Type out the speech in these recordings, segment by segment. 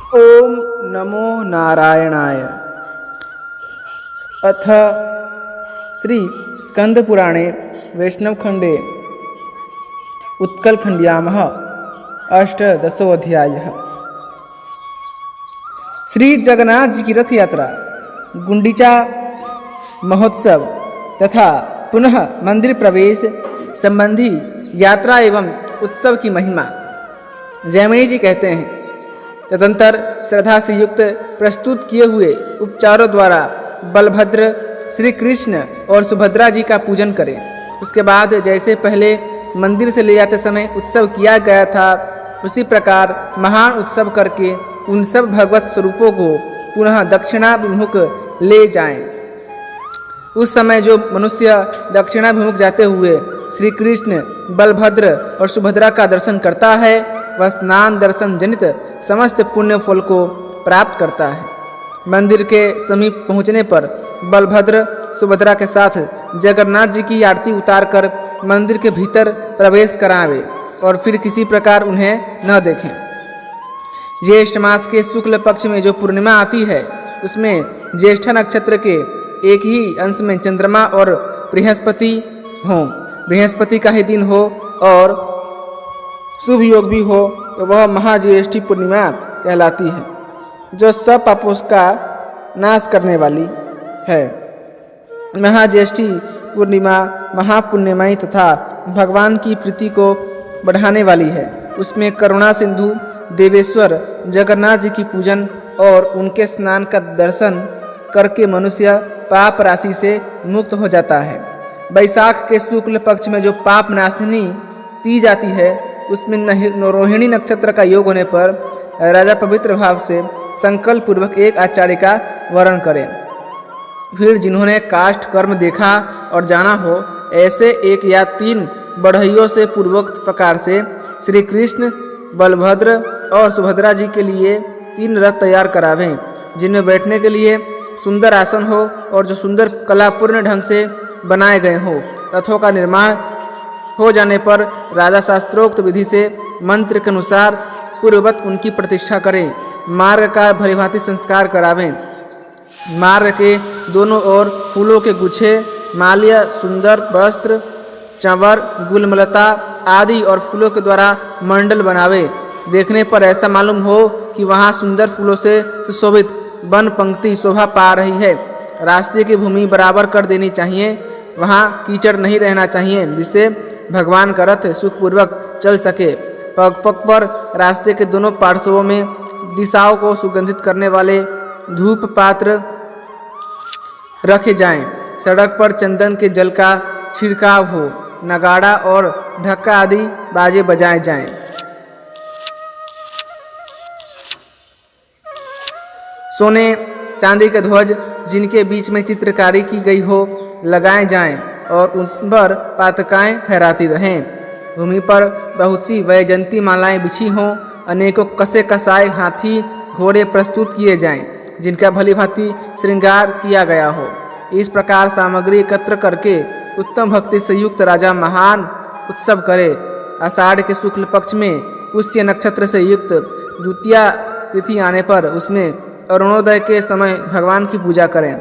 ओम नमो नारायणाय। अथ श्री स्कंद पुराणे वैष्णवखंडे उत्कलखंड्यामः अष्टादशोऽध्यायः। श्री जगन्नाथ जी की रथ यात्रा, गुंडीचा महोत्सव तथा पुनः मंदिर प्रवेश संबंधी यात्रा एवं उत्सव की महिमा। जयमणी जी कहते हैं, तदंतर श्रद्धा से युक्त प्रस्तुत किए हुए उपचारों द्वारा बलभद्र, श्री कृष्ण और सुभद्रा जी का पूजन करें। उसके बाद जैसे पहले मंदिर से ले जाते समय उत्सव किया गया था, उसी प्रकार महान उत्सव करके उन सब भगवत स्वरूपों को पुनः दक्षिणाभिमुख ले जाएं। उस समय जो मनुष्य दक्षिणाभिमुख जाते हुए श्री कृष्ण, बलभद्र और सुभद्रा का दर्शन करता है, वह स्नान दर्शन जनित समस्त पुण्य फल को प्राप्त करता है। मंदिर के समीप पहुँचने पर बलभद्र, सुभद्रा के साथ जगन्नाथ जी की आरती उतारकर मंदिर के भीतर प्रवेश करावे और फिर किसी प्रकार उन्हें न देखें। ज्येष्ठ मास के शुक्ल पक्ष में जो पूर्णिमा आती है, उसमें ज्येष्ठ नक्षत्र के एक ही अंश में चंद्रमा और बृहस्पति हों, बृहस्पति का ही दिन हो और शुभ योग भी हो, तो वह महाज्येष्ठी पूर्णिमा कहलाती है, जो सब पापों का नाश करने वाली है। महाज्येष्ठी पूर्णिमा महापुण्यमयी तथा भगवान की प्रीति को बढ़ाने वाली है। उसमें करुणा सिंधु देवेश्वर जगन्नाथ जी की पूजन और उनके स्नान का दर्शन करके मनुष्य पाप राशि से मुक्त हो जाता है। बैसाख के शुक्ल पक्ष में जो पाप नाशिनी तीज आती है, उसमें रोहिणी नक्षत्र का योग होने पर राजा पवित्र भाव से संकल्प पूर्वक एक आचार्य का वर्ण करें। फिर जिन्होंने काष्ठ कर्म देखा और जाना हो, ऐसे एक या तीन बढ़इयों से पूर्वोक्त प्रकार से श्री कृष्ण, बलभद्र और सुभद्रा जी के लिए 3 रथ तैयार करावें, जिनमें बैठने के लिए सुंदर आसन हो और जो सुंदर कलापूर्ण ढंग से बनाए गए हों। रथों का निर्माण हो जाने पर राजा शास्त्रोक्त विधि से मंत्र के अनुसार पूर्ववत उनकी प्रतिष्ठा करें। मार्ग का भलीभांति संस्कार करावें। मार्ग के दोनों ओर फूलों के गुच्छे, माल्य, सुंदर वस्त्र, चंवर, गुलमलता आदि और फूलों के द्वारा मंडल बनावे। देखने पर ऐसा मालूम हो कि वहाँ सुंदर फूलों से सुशोभित वन पंक्ति शोभा पा रही है। रास्ते की भूमि बराबर कर देनी चाहिए, वहाँ कीचड़ नहीं रहना चाहिए, जिससे भगवान का रथ सुखपूर्वक चल सके। पग पग पर रास्ते के दोनों पार्श्वों में दिशाओं को सुगंधित करने वाले धूप पात्र रखे जाएं। सड़क पर चंदन के जल का छिड़काव हो, नगाड़ा और ढक्का आदि बाजे बजाए जाएं। सोने चांदी के ध्वज जिनके बीच में चित्रकारी की गई हो लगाए जाएं और उन पर पातकाएं फहराती रहें। भूमि पर बहुत सी वैजंती मालाएं बिछी हों, अनेकों कसे कसाए हाथी घोड़े प्रस्तुत किए जाएं, जिनका भलीभांति श्रृंगार किया गया हो। इस प्रकार सामग्री एकत्र करके उत्तम भक्ति से युक्त राजा महान उत्सव करे। आषाढ़ के शुक्ल पक्ष में पुष्य नक्षत्र से युक्त द्वितीया तिथि आने पर उसमें अरुणोदय के समय भगवान की पूजा करें।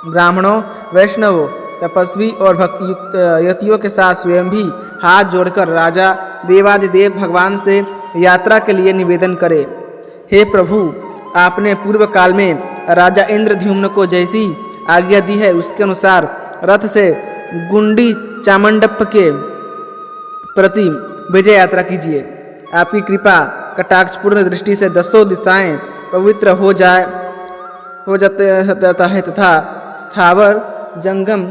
ब्राह्मणों, वैष्णवों, तपस्वी और भक्ति युक्त यतियों के साथ स्वयं भी हाथ जोड़कर राजा देवादिदेव भगवान से यात्रा के लिए निवेदन करें। हे प्रभु, आपने पूर्व काल में राजा इंद्रद्युम्न को जैसी आज्ञा दी है, उसके अनुसार रथ से गुंडी चामंडप के प्रति विजय यात्रा कीजिए। आपकी कृपा कटाक्षपूर्ण दृष्टि से 10 दिशाएं पवित्र हो जाता है तथा स्थावर जंगम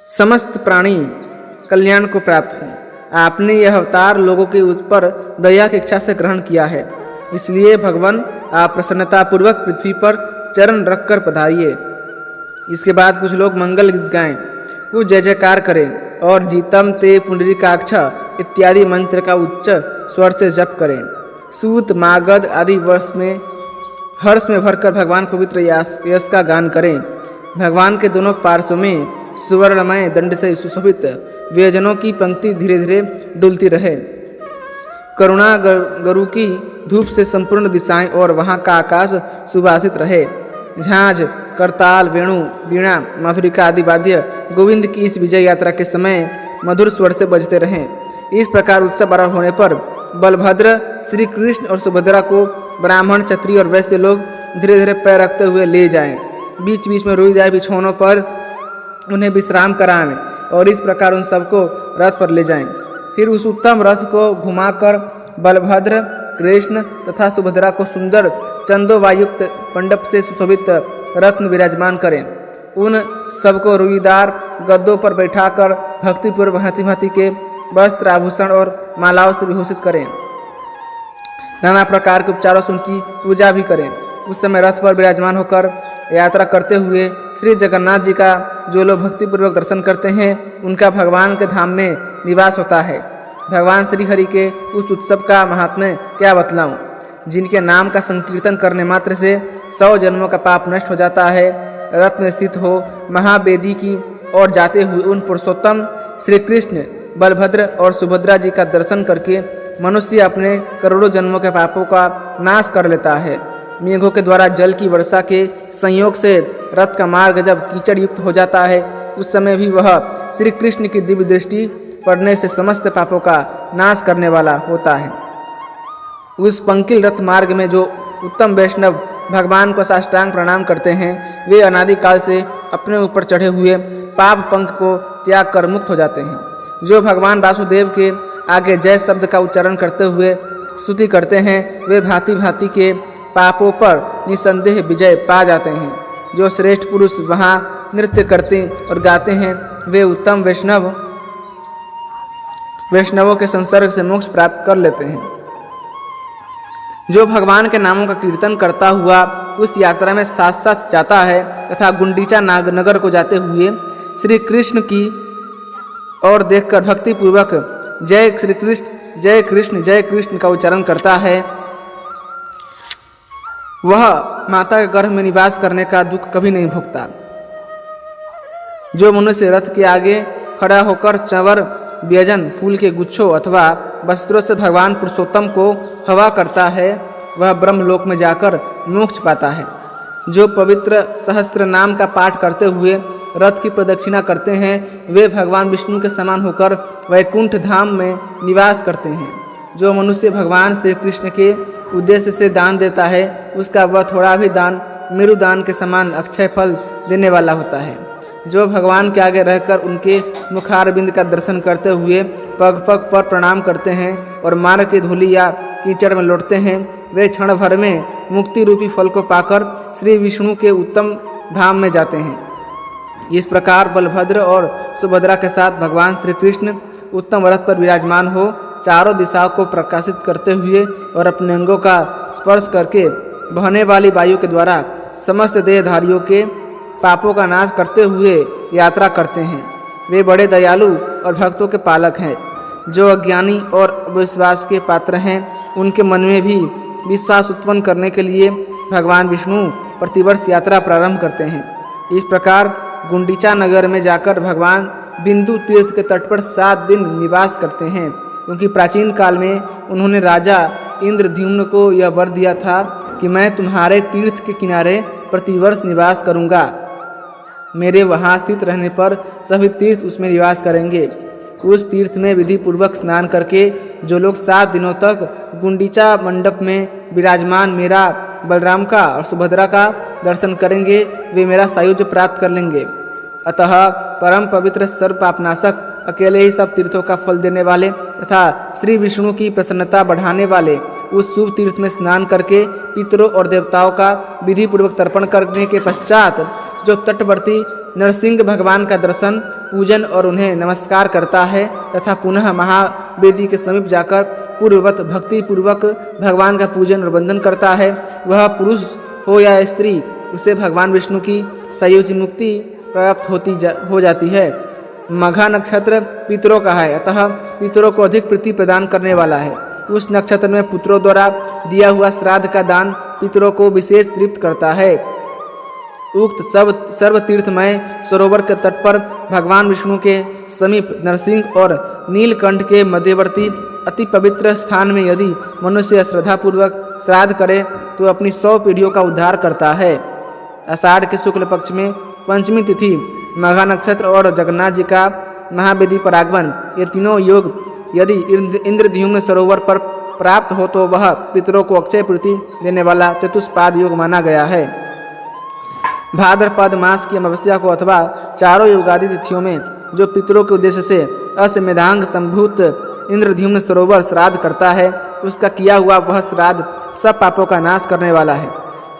समस्त प्राणी कल्याण को प्राप्त हों। आपने यह अवतार लोगों के ऊपर दया की इच्छा से ग्रहण किया है, इसलिए भगवान आप प्रसन्नतापूर्वक पृथ्वी पर चरण रखकर पधारिए। इसके बाद कुछ लोग मंगल गीत गाएं, कुछ जय जयकार करें और जीतम ते पुंडरीकाक्ष इत्यादि मंत्र का उच्च स्वर से जप करें। सूत, मागध आदि हर्ष में भरकर भगवान पवित्र यश का गान करें। भगवान के दोनों पार्श्वों में सुवर्णमय दंड से सुशोभित व्यंजनों की पंक्ति धीरे धीरे डुलती रहे। करुणा गरु की धूप से संपूर्ण दिशाएं और वहाँ का आकाश सुभाषित रहे। झांझ, करताल, वेणु, वीणा, माधुरिका आदि वाद्य गोविंद की इस विजय यात्रा के समय मधुर स्वर से बजते रहें। इस प्रकार उत्सव आरंभ होने पर बलभद्र, श्री कृष्ण और सुभद्रा को ब्राह्मण, क्षत्रिय और वैश्य लोग धीरे धीरे पैर रखते हुए ले जाएं। बीच बीच में रुईदार बिछौनों पर उन्हें विश्राम कराएं और इस प्रकार उन सबको रथ पर ले जाएं। फिर उस उत्तम रथ को घुमाकर बलभद्र, कृष्ण तथा सुभद्रा को सुंदर चंदोवायुक्त मंडप से सुशोभित रत्न विराजमान करें। उन सबको रुईदार गद्दों पर बैठाकर भक्तिपूर्व भांति भांति के वस्त्र, आभूषण और मालाओं से विभूषित करें। नाना प्रकार के उपचारों से उनकी पूजा भी करें। उस समय रथ पर विराजमान होकर यात्रा करते हुए श्री जगन्नाथ जी का जो लोग भक्तिपूर्वक दर्शन करते हैं उनका भगवान के धाम में निवास होता है। भगवान श्री हरि के उस उत्सव का महात्म्य क्या बतलाऊं, जिनके नाम का संकीर्तन करने मात्र से 100 जन्मों का पाप नष्ट हो जाता है। रथ में स्थित हो महावेदी की ओर जाते हुए उन पुरुषोत्तम श्री कृष्ण, बलभद्र और सुभद्रा जी का दर्शन करके मनुष्य अपने करोड़ों जन्मों के पापों का नाश कर लेता है। मेघों के द्वारा जल की वर्षा के संयोग से रथ का मार्ग जब कीचड़ युक्त हो जाता है उस समय भी वह श्री कृष्ण की दिव्य दृष्टि पड़ने से समस्त पापों का नाश करने वाला होता है। उस पंकिल रथ मार्ग में जो उत्तम वैष्णव भगवान को साष्टांग प्रणाम करते हैं वे अनादिकाल से अपने ऊपर चढ़े हुए पाप पंख को त्याग कर मुक्त हो जाते हैं। जो भगवान वासुदेव के आगे जय शब्द का उच्चारण करते हुए स्तुति करते हैं वे भांति भांति के पापों पर निसंदेह विजय पा जाते हैं। जो श्रेष्ठ पुरुष वहाँ नृत्य करते और गाते हैं वे उत्तम वैष्णवों के संसर्ग से मोक्ष प्राप्त कर लेते हैं। जो भगवान के नामों का कीर्तन करता हुआ उस यात्रा में साथ साथ जाता है तथा गुंडीचा नगर को जाते हुए श्री कृष्ण की ओर देखकर भक्तिपूर्वक जय श्री कृष्ण, जय कृष्ण, जय कृष्ण का उच्चारण करता है वह माता के गर्भ में निवास करने का दुख कभी नहीं भोगता। जो मनुष्य रथ के आगे खड़ा होकर चंवर, व्यजन, फूल के गुच्छों अथवा वस्त्रों से भगवान पुरुषोत्तम को हवा करता है वह ब्रह्मलोक में जाकर मोक्ष पाता है। जो पवित्र सहस्त्र नाम का पाठ करते हुए रथ की प्रदक्षिणा करते हैं वे भगवान विष्णु के समान होकर वैकुंठ धाम में निवास करते हैं। जो मनुष्य भगवान श्री कृष्ण के उद्देश्य से दान देता है उसका वह थोड़ा भी दान मेरुदान के समान अक्षय फल देने वाला होता है। जो भगवान के आगे रहकर उनके मुखारबिंद का दर्शन करते हुए पग पग पर प्रणाम करते हैं और मार्ग की धूलि या कीचड़ में लौटते हैं वे क्षण भर में मुक्ति रूपी फल को पाकर श्री विष्णु के उत्तम धाम में जाते हैं। इस प्रकार बलभद्र और सुभद्रा के साथ भगवान श्री कृष्ण उत्तम रथ पर विराजमान हो चारों दिशाओं को प्रकाशित करते हुए और अपने अंगों का स्पर्श करके बहने वाली वायु के द्वारा समस्त देहधारियों के पापों का नाश करते हुए यात्रा करते हैं। वे बड़े दयालु और भक्तों के पालक हैं। जो अज्ञानी और अविश्वास के पात्र हैं उनके मन में भी विश्वास उत्पन्न करने के लिए भगवान विष्णु प्रतिवर्ष यात्रा प्रारंभ करते हैं। इस प्रकार गुंडीचा नगर में जाकर भगवान बिंदु तीर्थ के तट पर 7 दिन निवास करते हैं, क्योंकि प्राचीन काल में उन्होंने राजा इंद्रद्युम्न को यह वर दिया था कि मैं तुम्हारे तीर्थ के किनारे प्रतिवर्ष निवास करूंगा। मेरे वहाँ स्थित रहने पर सभी तीर्थ उसमें निवास करेंगे। उस तीर्थ में विधि पूर्वक स्नान करके जो लोग 7 दिनों तक गुंडीचा मंडप में विराजमान मेरा, बलराम का और सुभद्रा का दर्शन करेंगे वे मेरा सायुज्य प्राप्त कर लेंगे। अतः परम पवित्र सर्व पापनाशक अकेले ही सब तीर्थों का फल देने वाले तथा श्री विष्णु की प्रसन्नता बढ़ाने वाले उस शुभ तीर्थ में स्नान करके पितरों और देवताओं का विधि पूर्वक तर्पण करने के पश्चात जो तटवर्ती नरसिंह भगवान का दर्शन, पूजन और उन्हें नमस्कार करता है तथा पुनः महावेदी के समीप जाकर पूर्ववत भक्ति पूर्वक भगवान का पूजन और वंदन करता है, वह पुरुष हो या स्त्री उसे भगवान विष्णु की सायुज्य मुक्ति प्राप्त हो जाती है। मघा नक्षत्र पितरों का है, अतः पितरों को अधिक प्रीति प्रदान करने वाला है। उस नक्षत्र में पुत्रों द्वारा दिया हुआ श्राद्ध का दान पितरों को विशेष तृप्त करता है। उक्त सर्व तीर्थमय सरोवर के तट पर भगवान विष्णु के समीप नरसिंह और नीलकंठ के मध्यवर्ती अति पवित्र स्थान में यदि मनुष्य श्रद्धापूर्वक श्राद्ध करे तो अपनी 100 पीढ़ियों का उद्धार करता है। आषाढ़ के शुक्ल पक्ष में पंचमी तिथि, मघा नक्षत्र और जगन्नाथ जी का महावेदी पर आगमन, ये तीनों योग यदि इंद्रद्युम्न सरोवर पर प्राप्त हो तो वह पितरों को अक्षय प्रीति देने वाला चतुष्पाद योग माना गया है। भाद्रपद मास की अमावस्या को अथवा चारों योगादि तिथियों में जो पितरों के उद्देश्य से असमेधांग संभूत इंद्रद्युम्न सरोवर श्राद्ध करता है, उसका किया हुआ वह श्राद्ध सब पापों का नाश करने वाला है।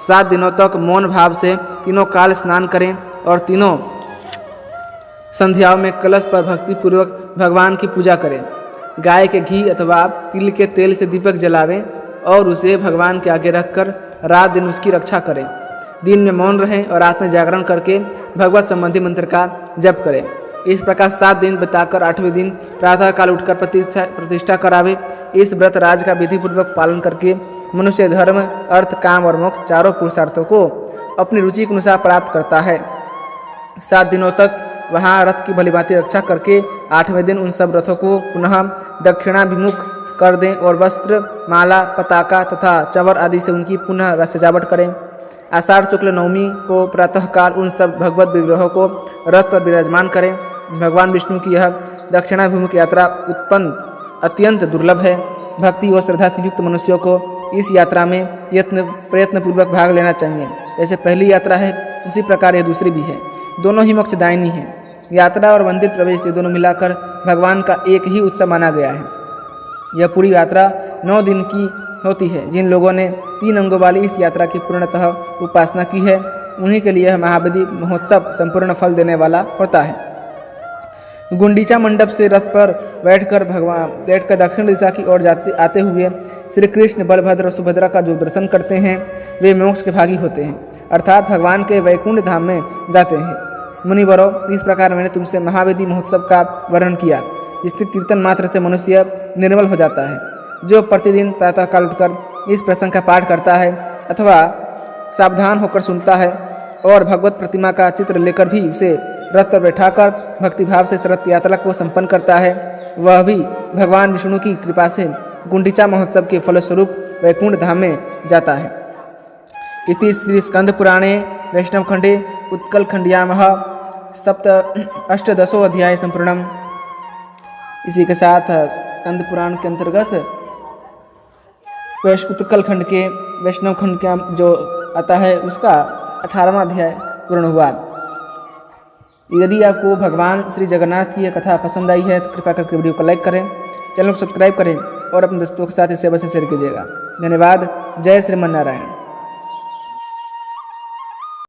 7 दिनों तक मौन भाव से तीनों काल स्नान करें और तीनों संध्याओं में कलश पर भक्तिपूर्वक भगवान की पूजा करें। गाय के घी अथवा तिल के तेल से दीपक जलावें और उसे भगवान के आगे रखकर रात दिन उसकी रक्षा करें। दिन में मौन रहें और रात में जागरण करके भगवत संबंधी मंत्र का जप करें। इस प्रकार 7 दिन बिताकर 8वें दिन प्रातः काल उठकर प्रतिष्ठा करावे। इस व्रत राज का विधिपूर्वक पालन करके मनुष्य धर्म, अर्थ, काम और मोक्ष चारों पुरुषार्थों को अपनी रुचि के अनुसार प्राप्त करता है। 7 दिनों तक वहाँ रथ की भलीभांति रक्षा करके 8वें दिन उन सब रथों को पुनः दक्षिणाभिमुख कर दें और वस्त्र, माला, पताका तथा चंवर आदि से उनकी पुनः सजावट करें। आषाढ़ शुक्ल नवमी को प्रातःकाल उन सब भगवत विग्रहों को रथ पर विराजमान करें। भगवान विष्णु की यह दक्षिणाभिमुख यात्रा उत्पन्न अत्यंत दुर्लभ है। भक्ति और श्रद्धा से युक्त मनुष्यों को इस यात्रा में प्रयत्नपूर्वक भाग लेना चाहिए। जैसे पहली यात्रा है उसी प्रकार यह दूसरी भी है। दोनों ही मोक्षदायिनी है। यात्रा और मंदिर प्रवेश ये दोनों मिलाकर भगवान का एक ही उत्सव माना गया है। यह पूरी यात्रा 9 दिन की होती है। जिन लोगों ने 3 अंगों वाली इस यात्रा की पूर्णतः उपासना की है, उन्हीं के लिए यह महावेदी महोत्सव संपूर्ण फल देने वाला होता है। गुंडीचा मंडप से रथ पर बैठकर दक्षिण दिशा की ओर आते हुए श्री कृष्ण, बलभद्र और सुभद्रा का जो दर्शन करते हैं वे मोक्ष के भागी होते हैं, अर्थात भगवान के वैकुंठ धाम में जाते हैं। मुनिवरों, इस प्रकार मैंने तुमसे महावेदी महोत्सव का वर्णन किया, जिसके कीर्तन मात्र से मनुष्य निर्मल हो जाता है। जो प्रतिदिन प्रातःकाल उठकर इस प्रसंग का पाठ करता है अथवा सावधान होकर सुनता है और भगवत प्रतिमा का चित्र लेकर भी उसे रथ पर बैठाकर भक्तिभाव से रथ यात्रा को संपन्न करता है, वह भी भगवान विष्णु की कृपा से गुंडीचा महोत्सव के फलस्वरूप वैकुंठ धाम में जाता है। इति श्री स्कंद पुराणे वैष्णवखंडे उत्कलखंडियामः अष्टादशो अध्याय संपूर्णम। इसी के साथ स्कंद पुराण के अंतर्गत उत्कलखंड के वैष्णव खंड का जो आता है उसका 18वां अध्याय पूर्ण हुआ। यदि आपको भगवान श्री जगन्नाथ की यह कथा पसंद आई है तो कृपया करके वीडियो को लाइक करें, चैनल को सब्सक्राइब करें और अपने दोस्तों के साथ इसे अवश्य शेयर कीजिएगा। धन्यवाद। जय श्रीमन नारायण।